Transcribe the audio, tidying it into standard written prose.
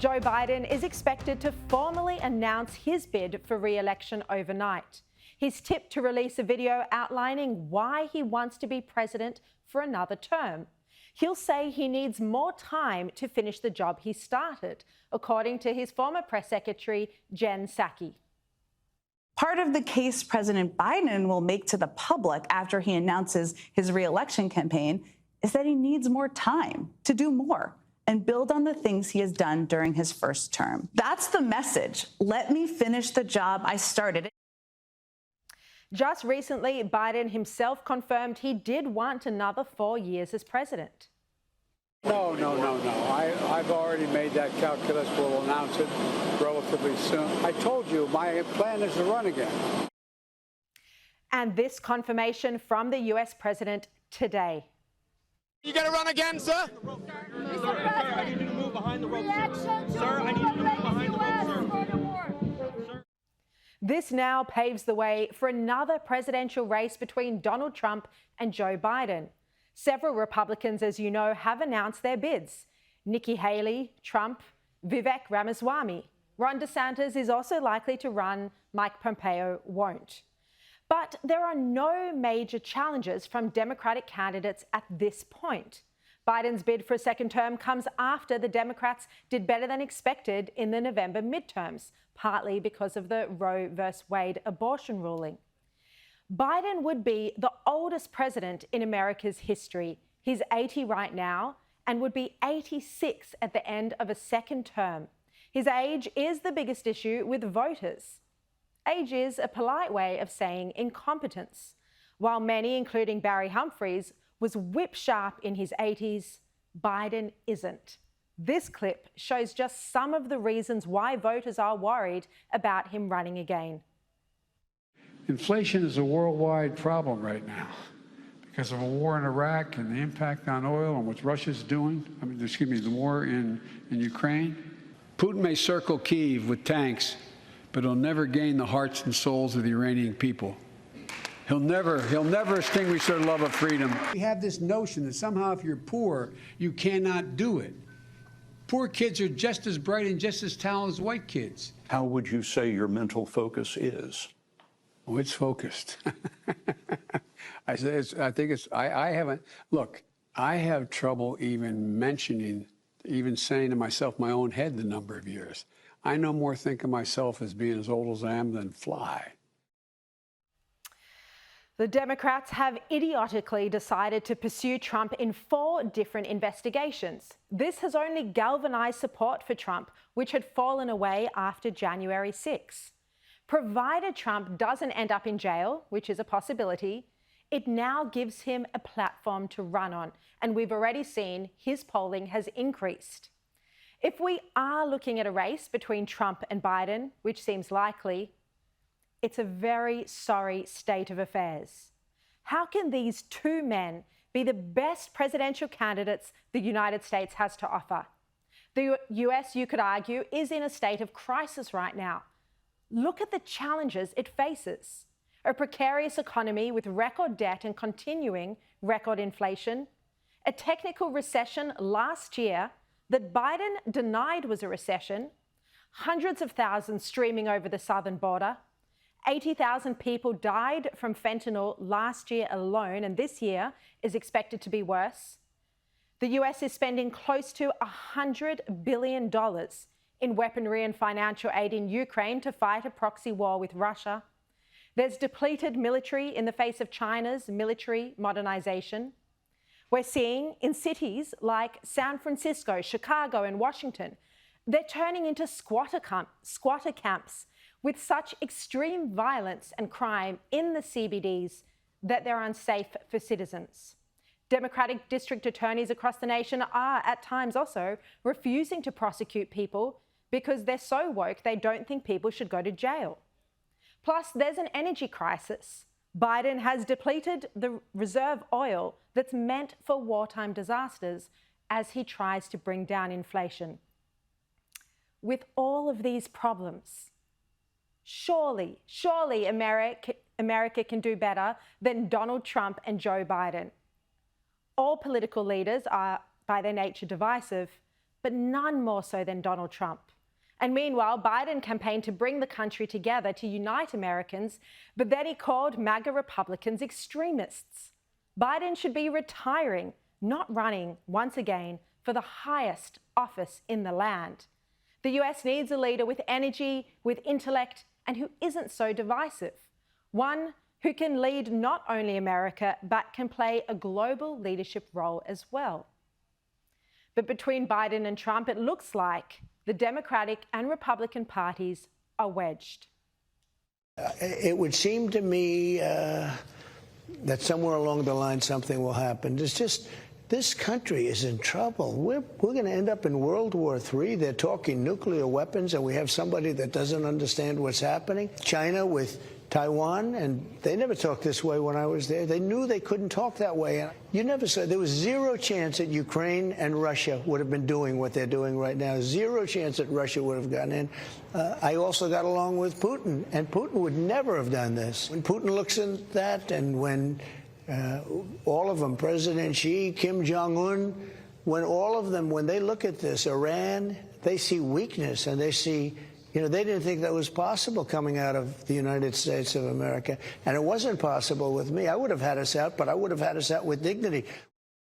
Joe Biden is expected to formally announce his bid for re-election overnight. He's tipped to release a video outlining why he wants to be president for another term. He'll say he needs more time to finish the job he started, according to his former press secretary, Jen Psaki. Part of the case President Biden will make to the public after he announces his re-election campaign is that he needs more time to do more and build on the things he has done during his first term. That's the message. Let me finish the job I started. Just recently, Biden himself confirmed he did want another 4 years as president. No. I've already made that calculus. We'll announce it relatively soon. I told you my plan is to run again. And this confirmation from the U.S. president today. You gonna run again, sir? Sir, I need you to move behind the rope, sir. Sir, I need you to move behind the rope, sir. This now paves the way for another presidential race between Donald Trump and Joe Biden. Several Republicans, as you know, have announced their bids. Nikki Haley, Trump, Vivek Ramaswamy. Ron DeSantis is also likely to run. Mike Pompeo won't. But there are no major challenges from Democratic candidates at this point. Biden's bid for a second term comes after the Democrats did better than expected in the November midterms, partly because of the Roe v. Wade abortion ruling. Biden would be the oldest president in America's history. He's 80 right now and would be 86 at the end of a second term. His age is the biggest issue with voters. Age is a polite way of saying incompetence. While many, including Barry Humphries, was whip sharp in his 80s, Biden isn't. This clip shows just some of the reasons why voters are worried about him running again. Inflation is a worldwide problem right now because of a war in Iraq and the impact on oil and what Russia's doing. The war in Ukraine. Putin may circle Kyiv with tanks, but he'll never gain the hearts and souls of the Iranian people. He'll never extinguish their love of freedom. We have this notion that somehow if you're poor, you cannot do it. Poor kids are just as bright and just as talented as white kids. How would you say your mental focus is? Oh, it's focused. I have trouble even saying to myself my own head the number of years. I no more think of myself as being as old as I am than fly. The Democrats have idiotically decided to pursue Trump in 4 different investigations. This has only galvanized support for Trump, which had fallen away after January 6. Provided Trump doesn't end up in jail, which is a possibility, it now gives him a platform to run on, and we've already seen his polling has increased. If we are looking at a race between Trump and Biden, which seems likely, it's a very sorry state of affairs. How can these 2 men be the best presidential candidates the United States has to offer? The US, you could argue, is in a state of crisis right now. Look at the challenges it faces. A precarious economy with record debt and continuing record inflation, a technical recession last year that Biden denied was a recession, hundreds of thousands streaming over the southern border, 80,000 people died from fentanyl last year alone, and this year is expected to be worse. The US is spending close to $100 billion in weaponry and financial aid in Ukraine to fight a proxy war with Russia. There's depleted military in the face of China's military modernization. We're seeing in cities like San Francisco, Chicago, and Washington, they're turning into squatter camps with such extreme violence and crime in the CBDs that they're unsafe for citizens. Democratic district attorneys across the nation are at times also refusing to prosecute people because they're so woke they don't think people should go to jail. Plus, there's an energy crisis. Biden has depleted the reserve oil that's meant for wartime disasters as he tries to bring down inflation. With all of these problems, surely America can do better than Donald Trump and Joe Biden. All political leaders are, by their nature, divisive, but none more so than Donald Trump. And meanwhile, Biden campaigned to bring the country together to unite Americans, but then he called MAGA Republicans extremists. Biden should be retiring, not running once again for the highest office in the land. The US needs a leader with energy, with intellect, and who isn't so divisive. One who can lead not only America, but can play a global leadership role as well. But between Biden and Trump, it looks like the Democratic and Republican parties are wedged. It would seem to me that somewhere along the line something will happen. It's just, this country is in trouble. We're going to end up in World War III. They're talking nuclear weapons, and we have somebody that doesn't understand what's happening. China with Taiwan, and they never talked this way when I was there. They knew they couldn't talk that way. You never said there was zero chance that Ukraine and Russia would have been doing what they're doing right now. Zero chance that Russia would have gotten in. I also got along with Putin, and Putin would never have done this. When Putin looks at that, and when all of them, President Xi, Kim Jong-un, when all of them, when they look at this, Iran, they see weakness, and they see, you know, they didn't think that was possible coming out of the United States of America. And it wasn't possible with me. I would have had us out, but I would have had us out with dignity.